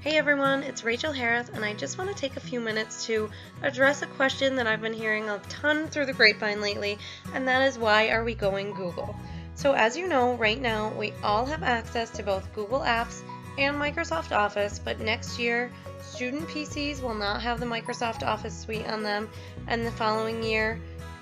Hey everyone, it's Rachel Harris, and I just want to take a few minutes to address a question that I've been hearing a ton through the grapevine lately, and that is, why are we going Google? So as you know, right now we all have access to both Google Apps and Microsoft Office, but next year student PCs will not have the Microsoft Office suite on them, and the following year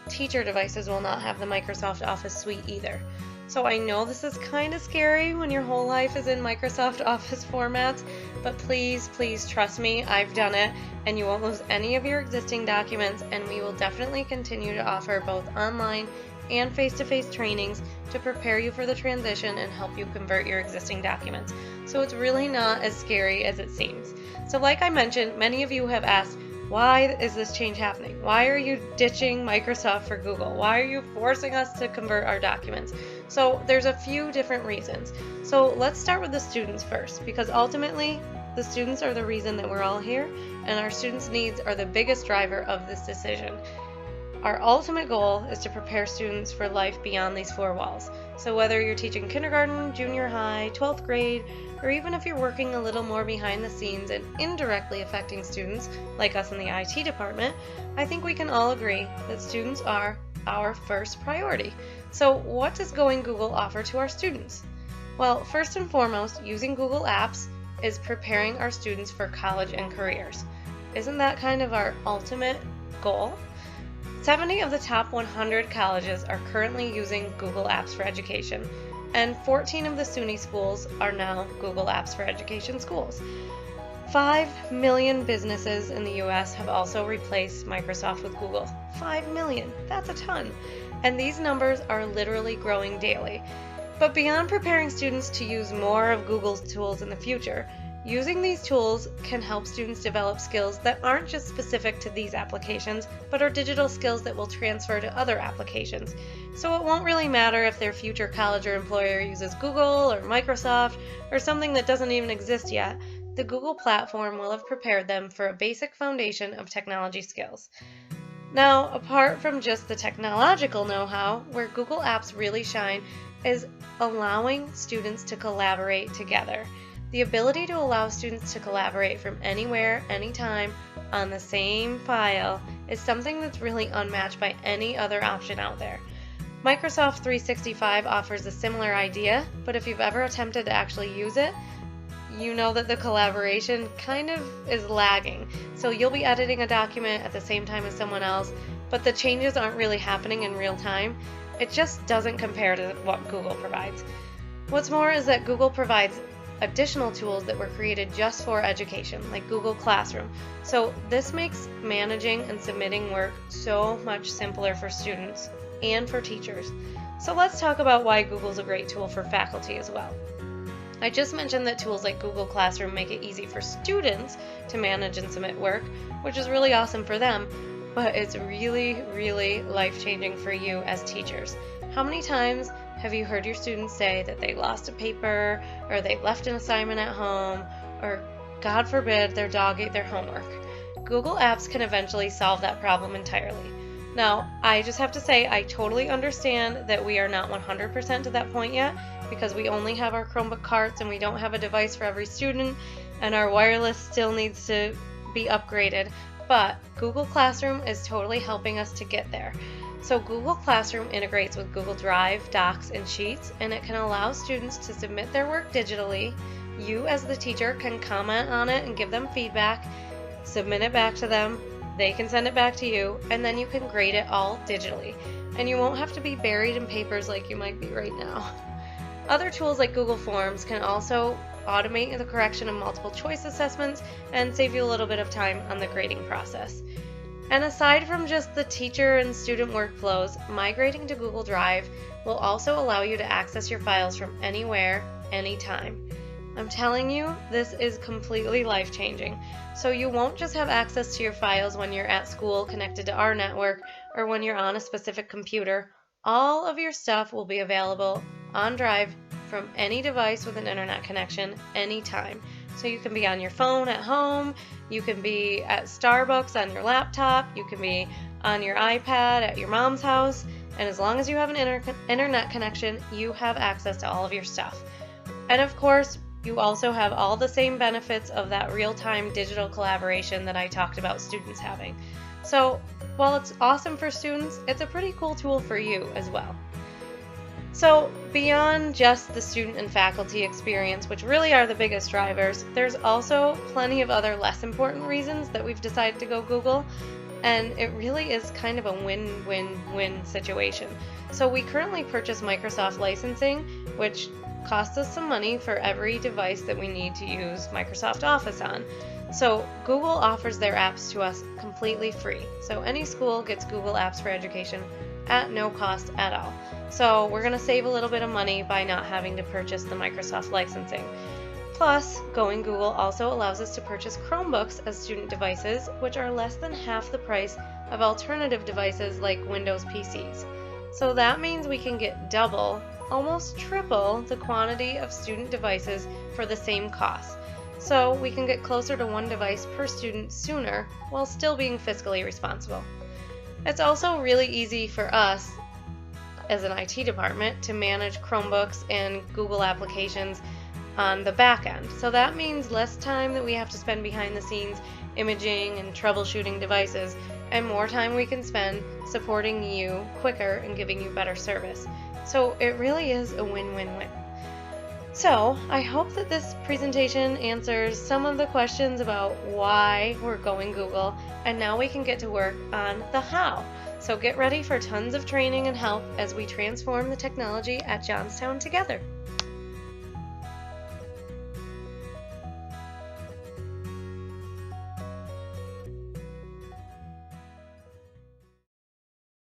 teacher devices will not have the Microsoft Office suite either. So I know this is kind of scary when your whole life is in Microsoft Office formats, but please trust me, I've done it, and you won't lose any of your existing documents, and we will definitely continue to offer both online and face-to-face trainings to prepare you for the transition and help you convert your existing documents. So it's really not as scary as it seems. So like I mentioned, many of you have asked, why is this change happening? Why are you ditching Microsoft for Google? Why are you forcing us to convert our documents? So there's a few different reasons. So let's start with the students first, because ultimately the students are the reason that we're all here, and our students' needs are the biggest driver of this decision. Our ultimate goal is to prepare students for life beyond these four walls. So whether you're teaching kindergarten, junior high, 12th grade, or even if you're working a little more behind the scenes and indirectly affecting students, like us in the IT department, I think we can all agree that students are our first priority. So what does Going Google offer to our students? Well, first and foremost, using Google Apps is preparing our students for college and careers. Isn't that kind of our ultimate goal? 70 of the top 100 colleges are currently using Google Apps for Education, and 14 of the SUNY schools are now Google Apps for Education schools. 5 million businesses in the US have also replaced Microsoft with Google. 5 million, that's a ton. And these numbers are literally growing daily. But beyond preparing students to use more of Google's tools in the future, using these tools can help students develop skills that aren't just specific to these applications, but are digital skills that will transfer to other applications. So it won't really matter if their future college or employer uses Google or Microsoft or something that doesn't even exist yet. The Google platform will have prepared them for a basic foundation of technology skills. Now, apart from just the technological know-how, where Google Apps really shine is allowing students to collaborate together. The ability to allow students to collaborate from anywhere, anytime, on the same file is something that's really unmatched by any other option out there. Microsoft 365 offers a similar idea, but if you've ever attempted to actually use it, you know that the collaboration kind of is lagging. So you'll be editing a document at the same time as someone else, but the changes aren't really happening in real time. It just doesn't compare to what Google provides. What's more is that Google provides additional tools that were created just for education, like Google Classroom. So this makes managing and submitting work so much simpler for students and for teachers. So let's talk about why Google's a great tool for faculty as well. I just mentioned that tools like Google Classroom make it easy for students to manage and submit work, which is really awesome for them, but it's really life-changing for you as teachers. How many times have you heard your students say that they lost a paper, or they left an assignment at home, or God forbid their dog ate their homework? Google Apps can eventually solve that problem entirely. Now, I just have to say, I totally understand that we are not 100% to that point yet, because we only have our Chromebook carts and we don't have a device for every student, and our wireless still needs to be upgraded, but Google Classroom is totally helping us to get there. So Google Classroom integrates with Google Drive, Docs, and Sheets, and it can allow students to submit their work digitally. You as the teacher can comment on it and give them feedback, submit it back to them, they can send it back to you, and then you can grade it all digitally. And you won't have to be buried in papers like you might be right now. Other tools like Google Forms can also automate the correction of multiple choice assessments and save you a little bit of time on the grading process. And aside from just the teacher and student workflows, migrating to Google Drive will also allow you to access your files from anywhere, anytime. I'm telling you, this is completely life-changing. So you won't just have access to your files when you're at school connected to our network or when you're on a specific computer. All of your stuff will be available on Drive from any device with an internet connection anytime. So you can be on your phone at home, you can be at Starbucks on your laptop, you can be on your iPad at your mom's house, and as long as you have an internet connection, you have access to all of your stuff. And of course, you also have all the same benefits of that real-time digital collaboration that I talked about students having. So while it's awesome for students, it's a pretty cool tool for you as well. So beyond just the student and faculty experience, which really are the biggest drivers, there's also plenty of other less important reasons that we've decided to go Google, and it really is kind of a win-win-win situation. So we currently purchase Microsoft licensing, which costs us some money for every device that we need to use Microsoft Office on. So Google offers their apps to us completely free. So any school gets Google Apps for Education at no cost at all. So we're going to save a little bit of money by not having to purchase the Microsoft licensing. Plus, going Google also allows us to purchase Chromebooks as student devices, which are less than half the price of alternative devices like Windows PCs. So that means we can get double, almost triple the quantity of student devices for the same cost. So we can get closer to one device per student sooner while still being fiscally responsible. It's also really easy for us as an IT department to manage Chromebooks and Google applications on the back end. So that means less time that we have to spend behind the scenes imaging and troubleshooting devices, and more time we can spend supporting you quicker and giving you better service. So it really is a win-win-win. So I hope that this presentation answers some of the questions about why we're going Google, and now we can get to work on the how. So get ready for tons of training and help as we transform the technology at Johnstown together.